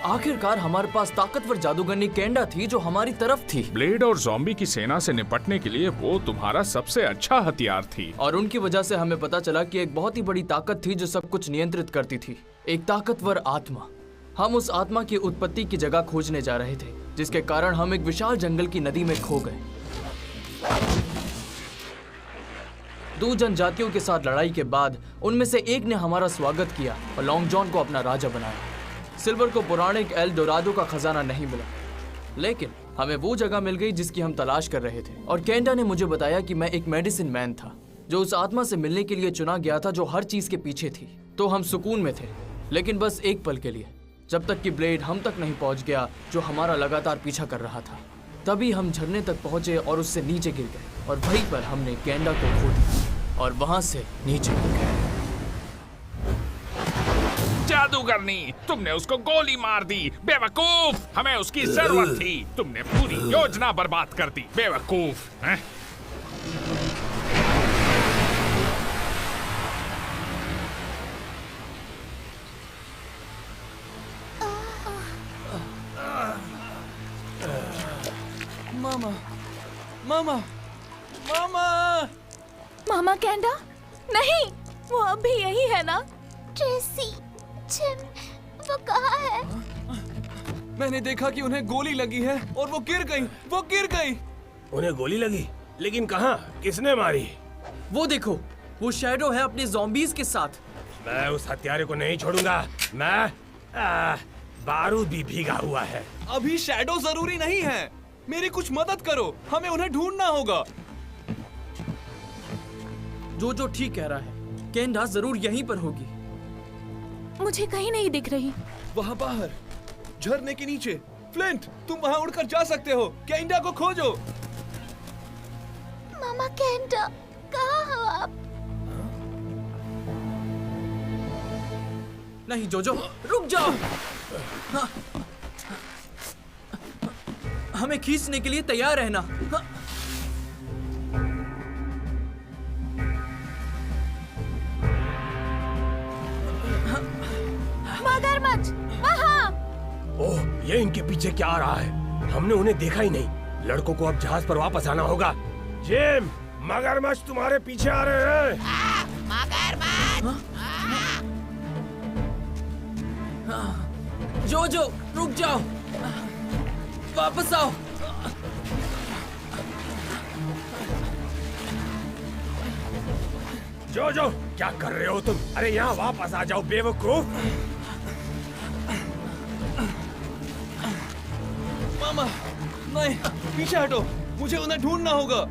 आखिरकार हमारे पास ताकतवर जादूगरनी केंडा थी जो हमारी तरफ थी। ब्लेड और ज़ॉम्बी की सेना से निपटने के लिए वो तुम्हारा सबसे अच्छा हथियार थी। और उनकी वजह से हमें पता चला कि एक बहुत ही बड़ी ताकत थी जो सब कुछ नियंत्रित करती थी, एक ताकतवर आत्मा। हम उस आत्मा की उत्पत्ति की जगह खोजने जा रहे थे, जिसके कारण हम एक विशाल जंगल की नदी में खो गए। दो जनजातियों के साथ लड़ाई के बाद उनमें से एक ने हमारा स्वागत किया और लॉन्ग जॉन को अपना राजा बनाया। सिल्वर को पौराणिक एल डोराडो का खजाना नहीं मिला, लेकिन हमें वो जगह मिल गई जिसकी हम तलाश कर रहे थे। और केंडा ने मुझे बताया कि मैं एक मेडिसिन मैन था जो उस आत्मा से मिलने के लिए चुना गया था जो हर चीज के पीछे थी। तो हम सुकून में थे, लेकिन बस एक पल के लिए, जब तक कि ब्लेड हम तक नहीं पहुंच गया जो हमारा लगातार पीछा कर रहा था। तभी हम झरने तक पहुंचे और उससे नीचे गिर गए और वहीं पर हमने केंडा को खो दिया और वहां से नीचे गिर गए। जादूगरनी, तुमने उसको गोली मार दी। बेवकूफ, हमें उसकी जरूरत थी। तुमने पूरी योजना बर्बाद कर दी। बेवकूफ। मामा, मामा, मामा, मामा केंडा? नहीं, वो अभी यही है ना? ट्रेसी, जिम, वो कहाँ है? मैंने देखा कि उन्हें गोली लगी है और वो गिर गई। उन्हें गोली लगी? लेकिन कहाँ? किसने मारी? वो देखो, वो शैडो है अपने ज़ॉम्बीज़ के साथ। मैं उस हत्यारे को नहीं छोड़ूंगा। बारूद भी भीगा हुआ है। अभी शैडो जरूरी नहीं है। मेरी कुछ मदद करो, हमें उन्हें ढूंढना होगा। जो ठीक कह रहा है, केंडा जरूर यहीं पर होगी। मुझे कहीं नहीं दिख रही। वहाँ बाहर, झरने के नीचे। फ्लिंट, तुम वहाँ उड़कर जा सकते हो। केंडा को खोजो। मामा केंडा, कहाँ हो आप? नहीं जोजो, रुक जाओ। हाँ। हमें खींचने के लिए तैयार रहना। हाँ। मगरमच्छ, वहाँ! ओह, ये इनके पीछे क्या आ रहा है? हमने उन्हें देखा ही नहीं। लड़कों को अब जहाज पर वापस आना होगा। जिम, मगरमच्छ तुम्हारे पीछे आ रहे हैं। मगरमच्छ! जोजो, रुक जाओ, वापस आओ। जो क्या कर रहे हो तुम? अरे यहाँ वापस आ जाओ बेवकूफ। मामा, नहीं, पीछे हटो। मुझे उन्हें ढूंढना होगा।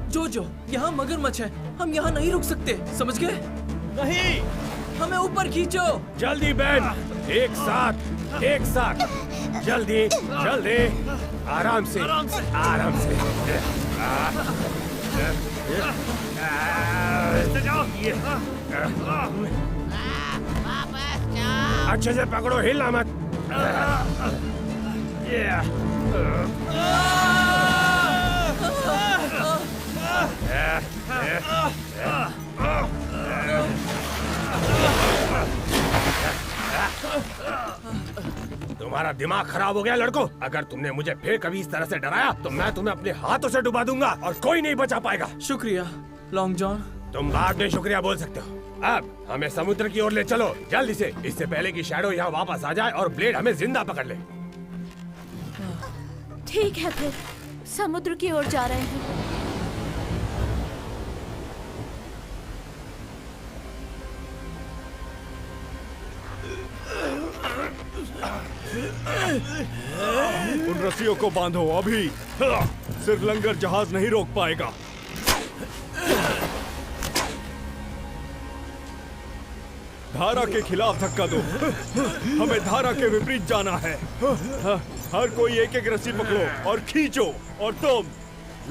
जोजो, यहाँ मगरमच्छ है, हम यहाँ नहीं रुक सकते, समझ गए? नहीं, हमें ऊपर खींचो। जल्दी बैन, एक साथ, जल्दी, आराम से। अच्छे से पकड़ो, हिलना मत। तुम्हारा दिमाग खराब हो गया लड़को। अगर तुमने मुझे फिर कभी इस तरह से डराया तो मैं तुम्हें अपने हाथों से डुबा दूंगा और कोई नहीं बचा पाएगा। शुक्रिया लॉन्ग जॉन। तुम बाद में शुक्रिया बोल सकते हो। अब हमें समुद्र की ओर ले चलो जल्दी से, इससे पहले कि शैडो यहाँ वापस आ जाए और ब्लेड हमें जिंदा पकड़ ले। ठीक है, फिर समुद्र की ओर जा रहे हैं। उन रस्सियों को बांधो अभी। सिर्फ लंगर जहाज नहीं रोक पाएगा। धारा के खिलाफ धक्का दो। हमें धारा के विपरीत जाना है। हर कोई एक एक रस्सी पकड़ो और खींचो। और तुम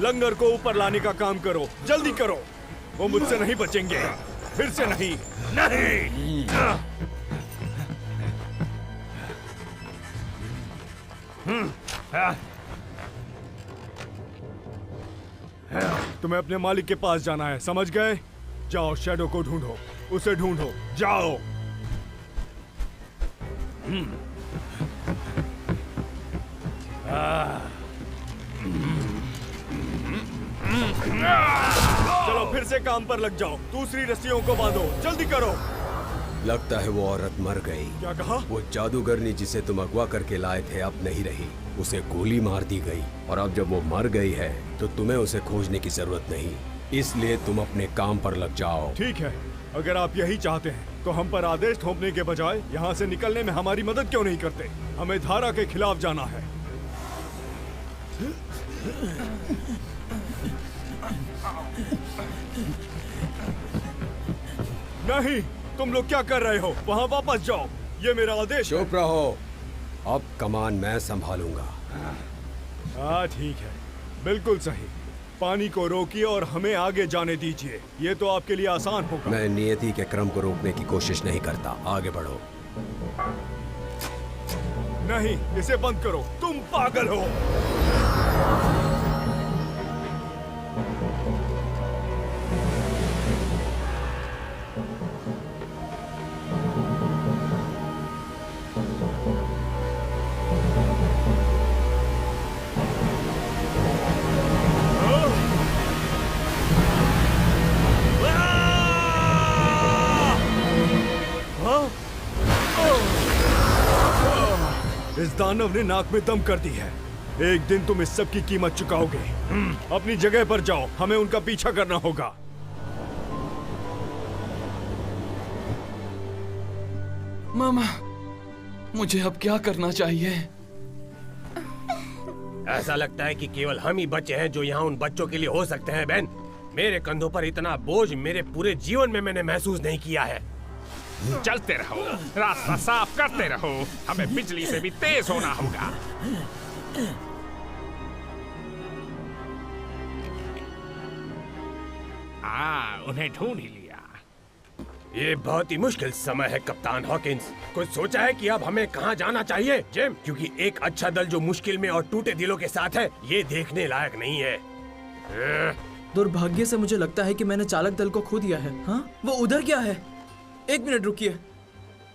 लंगर को ऊपर लाने का काम करो, जल्दी करो। वो मुझसे नहीं बचेंगे, फिर से नहीं। तुम्हें अपने मालिक के पास जाना है, समझ गए? जाओ शैडो को ढूंढो, उसे ढूंढो, जाओ। चलो फिर से काम पर लग जाओ, दूसरी रस्सियों को बांधो, जल्दी करो। लगता है वो औरत मर गई। क्या कहा? वो जादूगरनी जिसे तुम अगवा करके लाए थे अब नहीं रही, उसे गोली मार दी गई। और अब जब वो मर गई है तो तुम्हें उसे खोजने की जरूरत नहीं, इसलिए तुम अपने काम पर लग जाओ। ठीक है, अगर आप यही चाहते हैं तो हम पर आदेश थोपने के बजाय यहाँ से निकलने में हमारी मदद क्यों नहीं करते? हमें धारा के खिलाफ जाना है। नहीं, तुम लोग क्या कर रहे हो? वहाँ वापस जाओ, ये मेरा आदेश है। चुप रहो, अब कमान मैं संभालूंगा। हाँ ठीक है, बिल्कुल सही। पानी को रोकिए और हमें आगे जाने दीजिए, ये तो आपके लिए आसान होगा। मैं नियति के क्रम को रोकने की कोशिश नहीं करता, आगे बढ़ो। नहीं, इसे बंद करो, तुम पागल हो। इस दानव ने नाक में दम कर दी है। एक दिन तुम इस सब की कीमत चुकाओगे। अपनी जगह पर जाओ, हमें उनका पीछा करना होगा। मामा, मुझे अब क्या करना चाहिए? ऐसा लगता है कि केवल हम ही बच्चे हैं जो यहाँ उन बच्चों के लिए हो सकते हैं बहन। मेरे कंधों पर इतना बोझ मेरे पूरे जीवन में मैंने महसूस नहीं किया है। चलते रहो, रास्ता साफ करते रहो, हमें बिजली से भी तेज होना होगा। उन्हें ढूंढ ही लिया। ये बहुत ही मुश्किल समय है कप्तान हॉकिंस। कुछ सोचा है कि अब हमें कहाँ जाना चाहिए जिम? क्योंकि एक अच्छा दल जो मुश्किल में और टूटे दिलों के साथ है, ये देखने लायक नहीं है। दुर्भाग्य से मुझे लगता है कि मैंने चालक दल को खो दिया है। हाँ, वो उधर क्या है? एक मिनट रुकिए,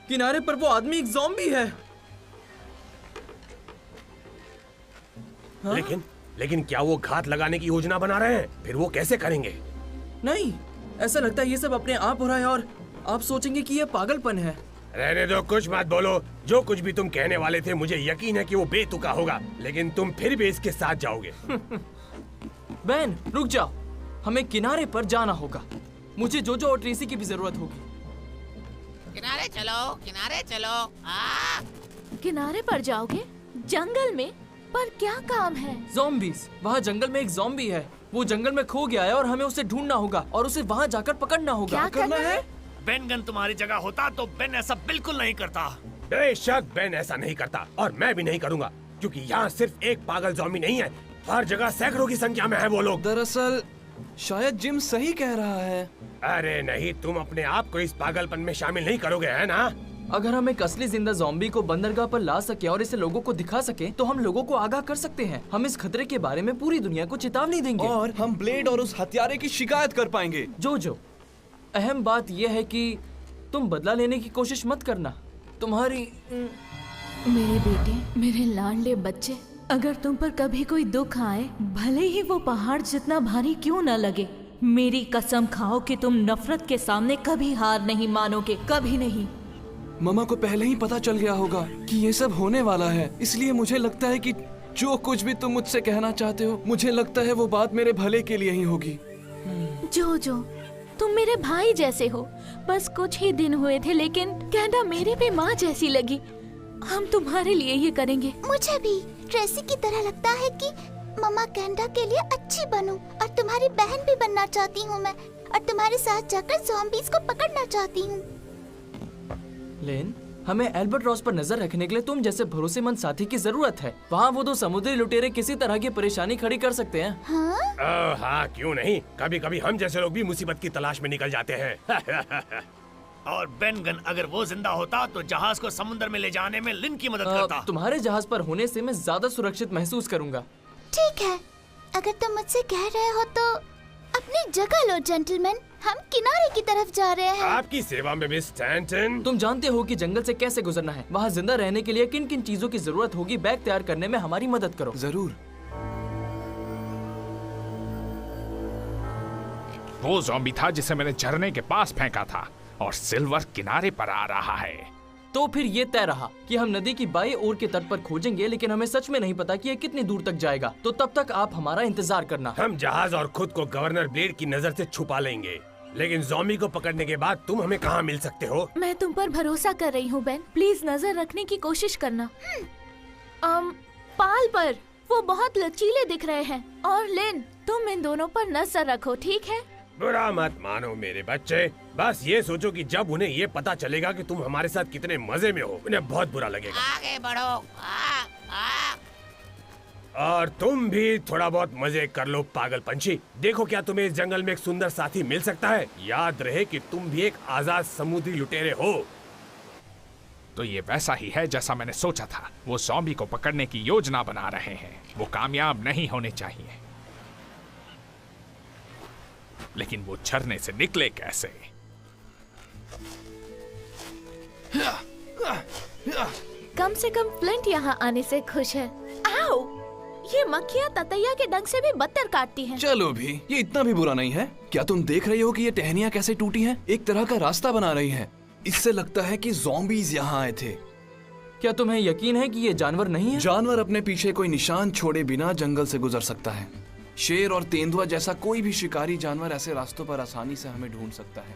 किनारे पर वो आदमी एक ज़ॉम्बी है। हाँ? लेकिन क्या वो घात लगाने की योजना बना रहे हैं? फिर वो कैसे करेंगे? नहीं, ऐसा लगता है ये सब अपने आप हो रहा है और आप सोचेंगे कि ये पागलपन है। रहने दो, कुछ मत बोलो। जो कुछ भी तुम कहने वाले थे मुझे यकीन है कि वो बेतुका होगा, लेकिन तुम फिर भी इसके साथ जाओगे। बैन, रुक जाओ, हमें किनारे पर जाना होगा। मुझे जोजो और ट्रेसी की भी जरूरत होगी। किनारे चलो, किनारे चलो। किनारे पर जाओगे? जंगल में? पर क्या काम है? ज़ॉम्बीज़, वहाँ जंगल में एक ज़ॉम्बी है। वो जंगल में खो गया है और हमें उसे ढूंढना होगा और उसे वहाँ जाकर पकड़ना होगा। क्या करना है? बेन गन तुम्हारी जगह होता तो बेन ऐसा बिल्कुल नहीं करता। बेशक बेन ऐसा नहीं करता और मैं भी नहीं करूँगा, क्योंकि यहाँ सिर्फ एक पागल ज़ॉम्बी नहीं है, हर जगह सैकड़ों की संख्या में है वो लोग। दरअसल शायद जिम सही कह रहा है। अरे नहीं, तुम अपने आप को इस पागलपन में शामिल नहीं करोगे, है ना? अगर हम एक असली जिंदा ज़ॉम्बी को बंदरगाह पर ला सके और इसे लोगों को दिखा सके तो हम लोगों को आगाह कर सकते हैं। हम इस खतरे के बारे में पूरी दुनिया को चेतावनी देंगे और हम ब्लेड और उस हत्यारे की शिकायत कर पाएंगे। जोजो, अहम बात यह है कि तुम बदला लेने की कोशिश मत करना। तुम्हारी मेरे बेटे, मेरे लाडले बच्चे, अगर तुम पर कभी कोई दुख आए, भले ही वो पहाड़ जितना भारी क्यों न लगे, मेरी कसम खाओ कि तुम नफरत के सामने कभी हार नहीं मानोगे, कभी नहीं। ममा को पहले ही पता चल गया होगा कि ये सब होने वाला है, इसलिए मुझे लगता है कि जो कुछ भी तुम मुझसे कहना चाहते हो, मुझे लगता है वो बात मेरे भले के लिए ही होगी। जोजो, तुम मेरे भाई जैसे हो। बस कुछ ही दिन हुए थे, लेकिन कैंडा मेरे भी माँ जैसी लगी। हम तुम्हारे लिए ये करेंगे। मुझे भी ट्रेसी की तरह लगता है कि ममा कैंडा के लिए अच्छी बनूं, और तुम्हारी बहन भी बनना चाहती हूँ मैं, और तुम्हारे साथ जाकर ज़ॉम्बीज़ को पकड़ना चाहती हूँ। लेन, हमें एल्बर्ट रॉस पर नजर रखने के लिए तुम जैसे भरोसेमंद साथी की जरूरत है। वहाँ वो दो समुद्री लुटेरे किसी तरह की परेशानी खड़ी कर सकते हैं। हाँ? हाँ, क्यों नहीं। कभी कभी हम जैसे लोग भी मुसीबत की तलाश में निकल जाते हैं। और बेन गन अगर वो जिंदा होता तो जहाज को समुद्र में ले जाने में लिन की मदद करता। तुम्हारे जहाज पर होने से मैं ज्यादा सुरक्षित महसूस करूंगा। ठीक है, अगर तुम मुझसे कह रहे हो तो अपने अपनी जगह लो जेंटलमैन, हम किनारे की तरफ जा रहे हैं। आपकी सेवा में मिस स्टैंटन। तुम जानते हो कि जंगल से कैसे गुजरना है। वहाँ जिंदा रहने के लिए किन किन चीजों की जरूरत होगी, बैग तैयार करने में हमारी मदद करो। जरूर। वो ज़ॉम्बी था जिसे मैंने झरने के पास फेंका था, और सिल्वर किनारे पर आ रहा है। तो फिर ये तय रहा कि हम नदी की बाएं ओर के तट पर खोजेंगे, लेकिन हमें सच में नहीं पता कि ये कितनी दूर तक जाएगा। तो तब तक आप हमारा इंतजार करना। हम जहाज और खुद को गवर्नर ब्लेड की नजर से छुपा लेंगे, लेकिन ज़ॉम्बी को पकड़ने के बाद तुम हमें कहाँ मिल सकते हो? मैं तुम पर भरोसा कर रही हूँ बेन, प्लीज नजर रखने की कोशिश करना। पाल पर, वो बहुत लचीले दिख रहे हैं। और लिन, तुम इन दोनों पर नजर रखो, ठीक है? बुरा मत मानो मेरे बच्चे, बस ये सोचो कि जब उन्हें ये पता चलेगा कि तुम हमारे साथ कितने मजे में हो, उन्हें बहुत बुरा लगेगा। आगे बढ़ो। और तुम भी थोड़ा बहुत मजे कर लो पागल पंछी। देखो क्या तुम्हें इस जंगल में एक सुंदर साथी मिल सकता है। याद रहे कि तुम भी एक आजाद समुद्री लुटेरे हो। तो ये वैसा ही है जैसा मैंने सोचा था। वो ज़ॉम्बी को पकड़ने की योजना बना रहे हैं। वो कामयाब नहीं होने चाहिए। लेकिन वो झरने से निकले कैसे? कम से कम फ्लिंट यहाँ आने से खुश है। आओ, ये मक्खियाँ ततैया के डंक से भी बदतर काटती हैं। चलो भी, ये इतना भी बुरा नहीं है। क्या तुम देख रही हो कि ये टहनियाँ कैसे टूटी हैं? एक तरह का रास्ता बना रही हैं। इससे लगता है कि ज़ॉम्बीज़ यहाँ आए थे। क्या तुम्हें यकीन है कि ये जानवर नहीं है? जानवर अपने पीछे कोई निशान छोड़े बिना जंगल से गुजर सकता है। शेर और तेंदुआ जैसा कोई भी शिकारी जानवर ऐसे रास्तों पर आसानी से हमें ढूंढ सकता है।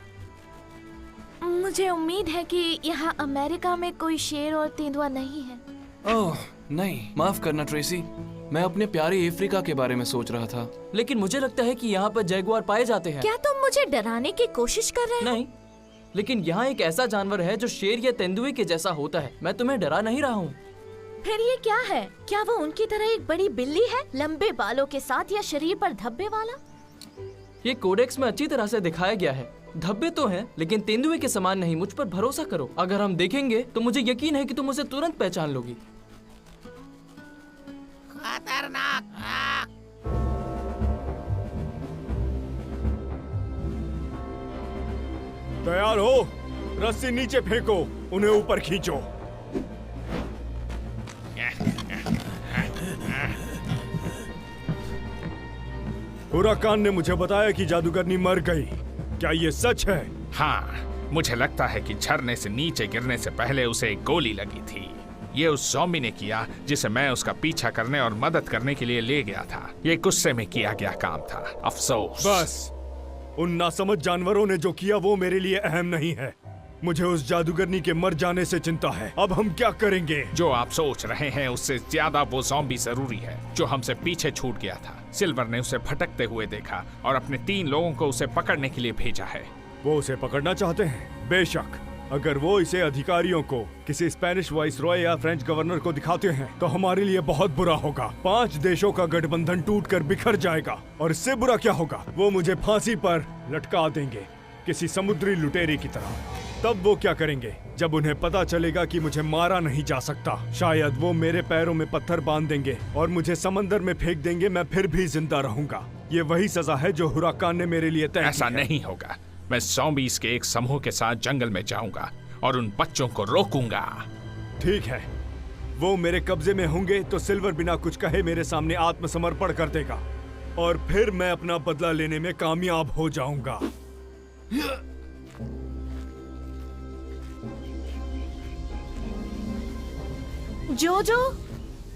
मुझे उम्मीद है कि यहाँ अमेरिका में कोई शेर और तेंदुआ नहीं है। ओह नहीं, माफ करना ट्रेसी, मैं अपने प्यारे अफ्रीका के बारे में सोच रहा था। लेकिन मुझे लगता है कि यहाँ पर जैगुआर पाए जाते हैं। क्या तुम मुझे डराने की कोशिश कर रहे हो? नहीं, लेकिन यहाँ एक ऐसा जानवर है जो शेर या तेंदुए के जैसा होता है। मैं तुम्हें डरा नहीं रहा हूँ। फिर ये क्या है? क्या वो उनकी तरह एक बड़ी बिल्ली है, लंबे बालों के साथ, या शरीर पर धब्बे वाला? ये कोडेक्स में अच्छी तरह से दिखाया गया है। धब्बे तो हैं, लेकिन तेंदुए के समान नहीं। मुझ पर भरोसा करो, अगर हम देखेंगे तो मुझे यकीन है कि तुम उसे तुरंत पहचान लोगी। खतरनाक। तैयार हो? रस्सी नीचे फेंको, उन्हें ऊपर खींचो। हुराकान ने मुझे बताया कि जादूगरनी मर गई। क्या ये सच है? हाँ, मुझे लगता है कि झरने से नीचे गिरने से पहले उसे एक गोली लगी थी। ये उस ज़ॉम्बी ने किया जिसे मैं उसका पीछा करने और मदद करने के लिए ले गया था। ये गुस्से में किया गया काम था। अफसोस। बस, उन नासमझ जानवरों ने जो किया वो मेरे लिए अहम नहीं है। मुझे उस जादूगरनी के मर जाने से चिंता है। अब हम क्या करेंगे? जो आप सोच रहे हैं उससे ज्यादा वो ज़ॉम्बी जरूरी है जो हमसे पीछे छूट गया था। सिल्वर ने उसे भटकते हुए देखा और अपने 3 लोगों को उसे पकड़ने के लिए भेजा है। वो उसे पकड़ना चाहते हैं? बेशक, अगर वो इसे अधिकारियों को, किसी स्पेनिश वाइसरॉय या फ्रेंच गवर्नर को दिखाते हैं तो हमारे लिए बहुत बुरा होगा। 5 देशों का गठबंधन टूटकर बिखर जाएगा। और इससे बुरा क्या होगा? वो मुझे फांसी पर लटका देंगे, किसी समुद्री लुटेरे की तरह। तब वो क्या करेंगे जब उन्हें पता चलेगा कि मुझे मारा नहीं जा सकता? शायद वो मेरे पैरों में पत्थर बांध देंगे और मुझे समंदर में फेंक देंगे। मैं फिर भी जिंदा रहूंगा। ये वही सजा है जो हुराकान ने मेरे लिए तय की है। ऐसा नहीं होगा। मैं ज़ॉम्बीज के एक समूह के साथ जंगल में जाऊंगा और उन बच्चों को रोकूंगा। ठीक है, वो मेरे कब्जे में होंगे तो सिल्वर बिना कुछ कहे मेरे सामने आत्मसमर्पण कर देगा और फिर मैं अपना बदला लेने में कामयाब हो जाऊंगा। जोजो,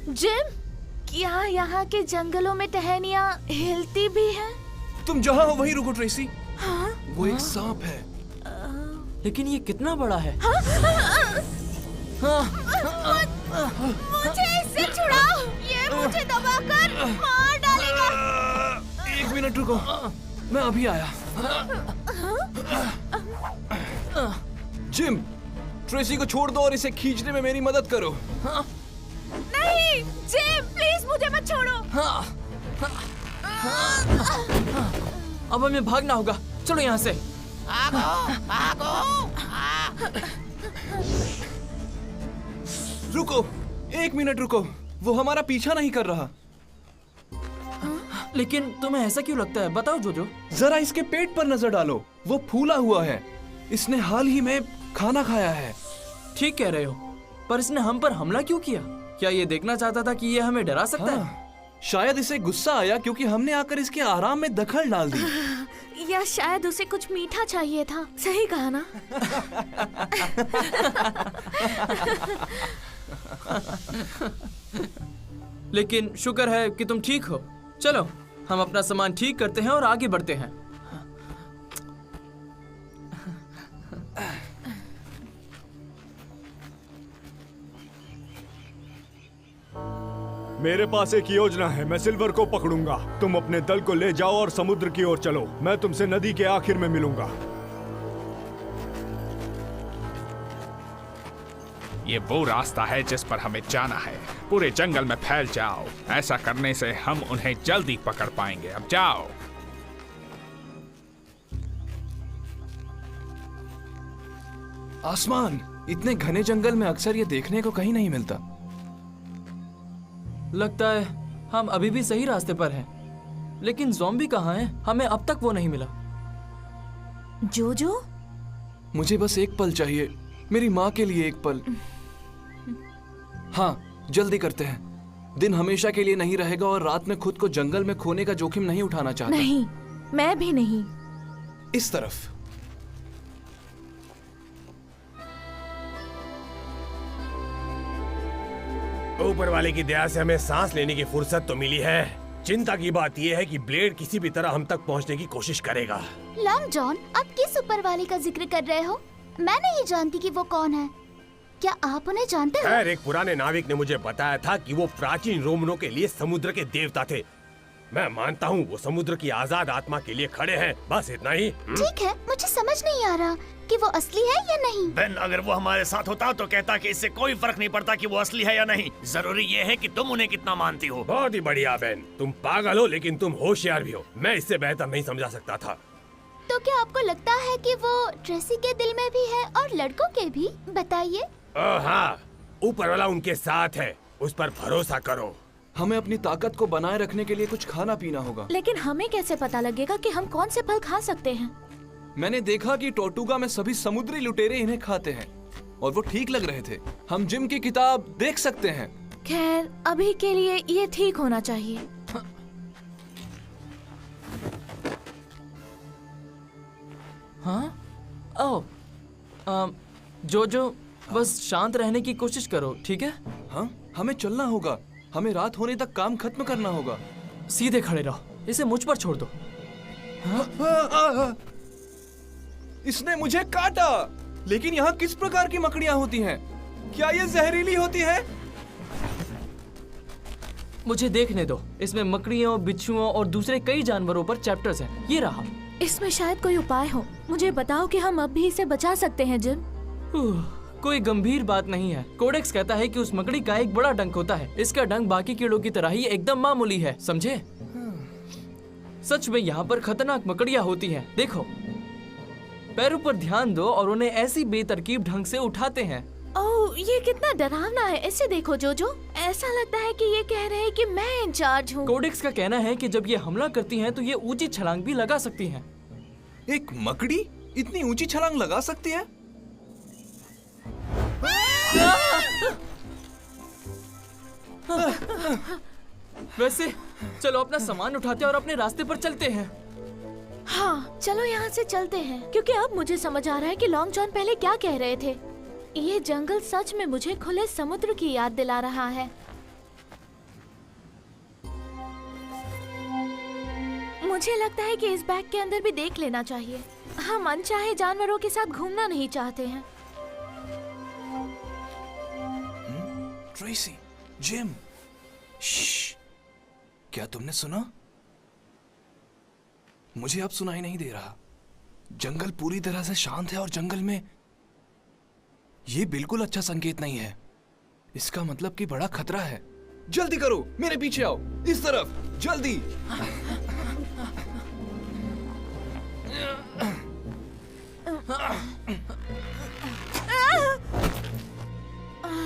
जिम, क्या यहाँ के जंगलों में टहनियाँ हिलती भी हैं? तुम जहाँ हो वहीं रुको ट्रेसी। हाँ? वो एक सांप है। लेकिन ये कितना बड़ा है? मुझे इससे छुड़ाओ, ये मुझे दबाकर मार डालेगा। 1 मिनट रुको, मैं अभी आया। जिम, ट्रेसी को छोड़ दो और इसे खींचने में मेरी मदद करो। नहीं, जिम, प्लीज मुझे मत छोड़ो। अब हमें भागना होगा। चलो यहाँ से। भागो, भागो। रुको, 1 मिनट रुको, वो हमारा पीछा नहीं कर रहा। लेकिन तुम्हें ऐसा क्यों लगता है? बताओ जोजो। जरा इसके पेट पर नजर डालो, वो फूला हुआ है। इसने हाल ही में खाना खाया है। ठीक कह रहे हो, पर इसने हम पर हमला क्यों किया? क्या ये देखना चाहता था कि ये हमें डरा सकता है? शायद इसे गुस्सा आया क्योंकि हमने आकर इसके आराम में दखल डाल दी। या शायद उसे कुछ मीठा चाहिए था। सही कहा ना? लेकिन शुक्र है कि तुम ठीक हो। चलो हम अपना सामान ठीक करते हैं और आगे बढ़ते हैं। मेरे पास एक योजना है, मैं सिल्वर को पकड़ूंगा। तुम अपने दल को ले जाओ और समुद्र की ओर चलो। मैं तुमसे नदी के आखिर में मिलूंगा। ये वो रास्ता है जिस पर हमें जाना है। पूरे जंगल में फैल जाओ। ऐसा करने से हम उन्हें जल्दी पकड़ पाएंगे। अब जाओ। आसमान, इतने घने जंगल में अक्सर ये देखने को कहीं नहीं मिलता। लगता है हम अभी भी सही रास्ते पर हैं। लेकिन ज़ॉम्बी कहाँ है? हमें अब तक वो नहीं मिला। जोजो, मुझे बस एक पल चाहिए, मेरी माँ के लिए एक पल। हाँ, जल्दी करते हैं। दिन हमेशा के लिए नहीं रहेगा और रात में खुद को जंगल में खोने का जोखिम नहीं उठाना चाहता। नहीं, मैं भी नहीं। इस तरफ। ऊपर वाले की दया से हमें सांस लेने की फुर्सत तो मिली है। चिंता की बात यह है कि ब्लेड किसी भी तरह हम तक पहुंचने की कोशिश करेगा। लॉन्ग जॉन, आप किस ऊपर वाले का जिक्र कर रहे हो? मैं नहीं जानती कि वो कौन है। क्या आप उन्हें जानते हो? खैर, एक पुराने नाविक ने मुझे बताया था कि वो प्राचीन रोमनों के लिए समुद्र के देवता थे। मैं मानता हूँ वो समुद्र की आजाद आत्मा के लिए खड़े हैं। बस इतना ही। ठीक है, मुझे समझ नहीं आ रहा कि वो असली है या नहीं। बेन, अगर वो हमारे साथ होता तो कहता कि इससे कोई फर्क नहीं पड़ता कि वो असली है या नहीं। जरूरी ये है कि तुम उन्हें कितना मानती हो। बहुत ही बढ़िया बेन, तुम पागल हो लेकिन तुम होशियार भी हो। मैं इससे बेहतर नहीं समझा सकता था। तो क्या आपको लगता है कि वो ट्रेसी के दिल में भी है और लड़कों के भी? बताइए। हाँ, ऊपर वाला उनके साथ है, उस पर भरोसा करो। हमें अपनी ताकत को बनाए रखने के लिए कुछ खाना पीना होगा। लेकिन हमें कैसे पता लगेगा कि हम कौन से फल खा सकते हैं? मैंने देखा कि टोर्टुगा में सभी समुद्री लुटेरे इन्हें खाते हैं और वो ठीक लग रहे थे। हम जिम की किताब देख सकते हैं। खैर, अभी के लिए ये ठीक होना चाहिए। हाँ? ओह, जोजो, बस शांत रहने की कोशिश करो, ठीक है? हाँ, हमें चलना होगा। हमें रात होने तक काम खत्म करना होगा। सीधे खड़े रहो, इसे मुझ पर छोड़ दो। इसने मुझे काटा। लेकिन यहाँ किस प्रकार की मकड़ियाँ होती हैं? क्या ये जहरीली होती है? मुझे देखने दो। इसमें मकड़ियों, बिच्छुओं और दूसरे कई जानवरों पर चैप्टर्स हैं। ये रहा। इसमें शायद कोई उपाय हो। मुझे बताओ कि हम अब भी इसे बचा सकते हैं जिम। कोई गंभीर बात नहीं है। कोडेक्स कहता है कि उस मकड़ी का एक बड़ा डंक होता है। इसका डंक बाकी कीड़ों की तरह ही एकदम मामूली है, समझे? सच में यहाँ पर खतरनाक मकड़ियाँ होती हैं। देखो, पैरों पर ध्यान दो और उन्हें ऐसी बेतरकीब ढंग से उठाते हैं। ओह, ये कितना डरावना है। इसे देखो जोजो, ऐसा लगता है कि ये कह रहे हैं कि मैं इंचार्ज हूँ। कोडेक्स का कहना है कि जब ये हमला करती हैं तो ये ऊंची छलांग भी लगा सकती हैं। एक मकड़ी इतनी ऊंची छलांग लगा सकती है? वैसे चलो अपना सामान उठाते और अपने रास्ते पर चलते हैं। हाँ, चलो यहाँ से चलते हैं, क्योंकि अब मुझे समझ आ रहा है कि लॉन्ग जॉन पहले क्या कह रहे थे। ये जंगल सच में मुझे खुले समुद्र की याद दिला रहा है। मुझे लगता है कि इस बैग के अंदर भी देख लेना चाहिए। हम अनचाहे जानवरों के साथ घूमना नहीं चाहते हैं। ट्रेसी, जिम, श्श, क्या तुमने सुना? मुझे अब सुनाई नहीं दे रहा। जंगल पूरी तरह से शांत है और जंगल में ये बिल्कुल अच्छा संकेत नहीं है। इसका मतलब कि बड़ा खतरा है। जल्दी करो, मेरे पीछे आओ। इस तरफ, जल्दी।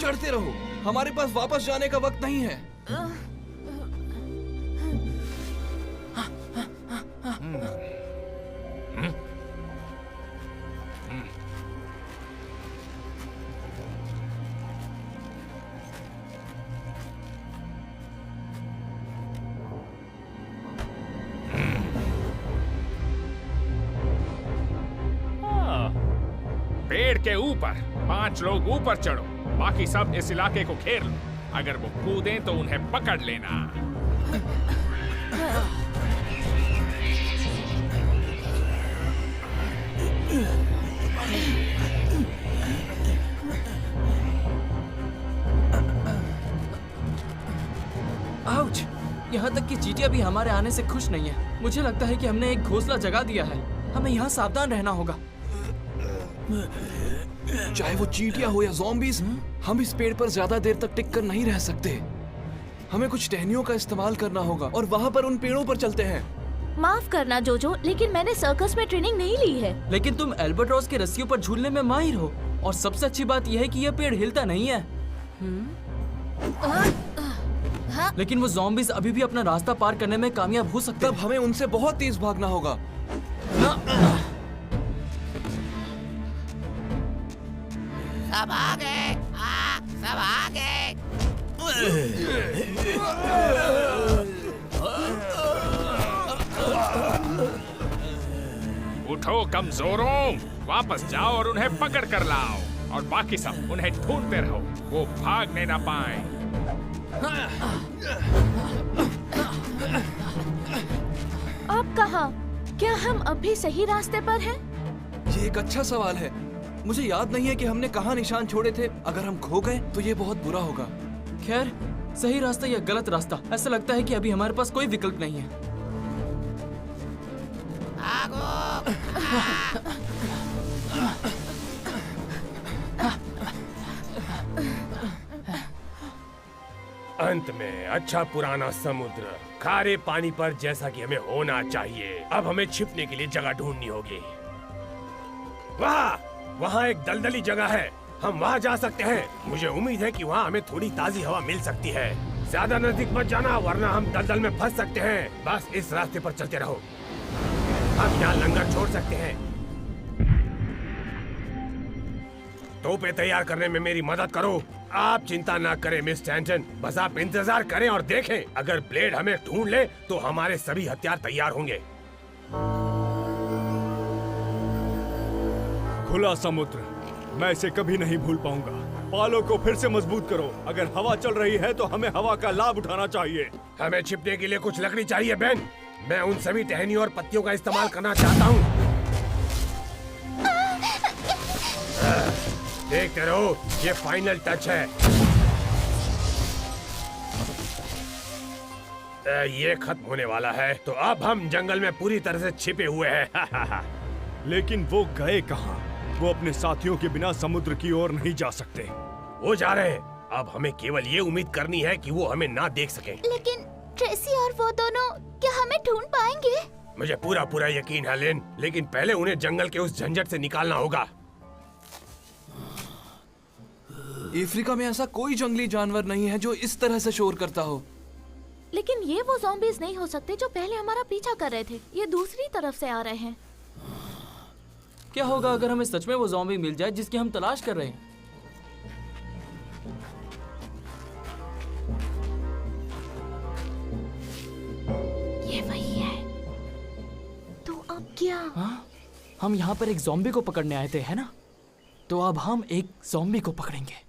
चढ़ते रहो, हमारे पास वापस जाने का वक्त नहीं है। पेड़ के ऊपर। 5 लोग ऊपर चढ़ो, बाकी सब इस इलाके को घेर लो। अगर वो कूदें तो उन्हें पकड़ लेना। आउच! यहाँ तक कि चींटियां भी हमारे आने से खुश नहीं है। मुझे लगता है कि हमने एक घोंसला जगा दिया है। हमें यहाँ सावधान रहना होगा। चाहे वो चींटियां हो या ज़ॉम्बीज़, हम इस पेड़ पर ज्यादा देर तक टिक कर नहीं रह सकते। हमें कुछ टहनियों का इस्तेमाल करना होगा और वहाँ पर उन पेड़ों पर चलते हैं। माफ करना जोजो, लेकिन मैंने सर्कस में ट्रेनिंग नहीं ली है। लेकिन तुम एल्बाट्रॉस की रस्सियों पर झूलने में माहिर हो, और सबसे अच्छी बात यह है कि यह पेड़ हिलता नहीं है। लेकिन वो ज़ॉम्बीज़ अभी भी अपना रास्ता पार करने में कामयाब हो सकते हैं। तब हमें उनसे बहुत तेज भागना होगा। सब आ गए, सब आ गए। उठो कमजोरों, वापस जाओ और उन्हें पकड़ कर लाओ। और बाकी सब उन्हें ढूंढते रहो, वो भागने ना पाए। आप कहाँ? क्या हम अभी सही रास्ते पर हैं? ये एक अच्छा सवाल है। मुझे याद नहीं है कि हमने कहाँ निशान छोड़े थे। अगर हम खो गए तो ये बहुत बुरा होगा। खैर, सही रास्ता या गलत रास्ता, ऐसा लगता है कि अभी हमारे पास कोई विकल्प नहीं है। भागो। अंत में अच्छा पुराना समुद्र, खारे पानी पर जैसा कि हमें होना चाहिए। अब हमें छिपने के लिए जगह ढूंढनी होगी। वहाँ एक दलदली जगह है, हम वहाँ जा सकते हैं। मुझे उम्मीद है कि वहाँ हमें थोड़ी ताज़ी हवा मिल सकती है। ज्यादा नजदीक मत जाना, वरना हम दलदल में फंस सकते हैं। बस इस रास्ते पर चलते रहो। हम यहाँ लंगर छोड़ सकते हैं। तोपें तैयार करने में मेरी मदद करो। आप चिंता ना करें मिस स्टैंटन, बस आप इंतजार करें और देखें। अगर ब्लेड हमें ढूंढ ले तो हमारे सभी हथियार तैयार होंगे। खुला समुद्र, मैं इसे कभी नहीं भूल पाऊंगा। पालों को फिर से मजबूत करो। अगर हवा चल रही है तो हमें हवा का लाभ उठाना चाहिए। हमें छिपने के लिए कुछ लकड़ी चाहिए बेन। मैं उन सभी टहनियों और पत्तियों का इस्तेमाल करना चाहता हूँ। देखते रहो, ये फाइनल टच है। ये खत्म होने वाला है, तो अब हम जंगल में पूरी तरह से छिपे हुए हैं। लेकिन वो गए कहाँ? वो अपने साथियों के बिना समुद्र की ओर नहीं जा सकते। वो जा रहे हैं। अब हमें केवल ये उम्मीद करनी है कि वो हमें ना देख सके। लेकिन ट्रेसी और वो दोनों क्या हमें ढूंढ पाएंगे? मुझे पूरा पूरा यकीन है लिन, लेकिन पहले उन्हें जंगल के उस झंझट से निकालना होगा। अफ्रीका में ऐसा कोई जंगली जानवर नहीं है जो इस तरह से शोर करता हो। लेकिन ये वो ज़ॉम्बीज़ नहीं हो सकते जो पहले हमारा पीछा कर रहे थे। ये दूसरी तरफ से आ रहे हैं। क्या होगा अगर हमें सच में वो ज़ॉम्बी मिल जाए जिसकी हम तलाश कर रहे हैं? ये वही है। तो अब क्या? हाँ? हम यहाँ पर एक ज़ॉम्बी को पकड़ने आए थे, है ना? तो अब हम एक ज़ॉम्बी को पकड़ेंगे।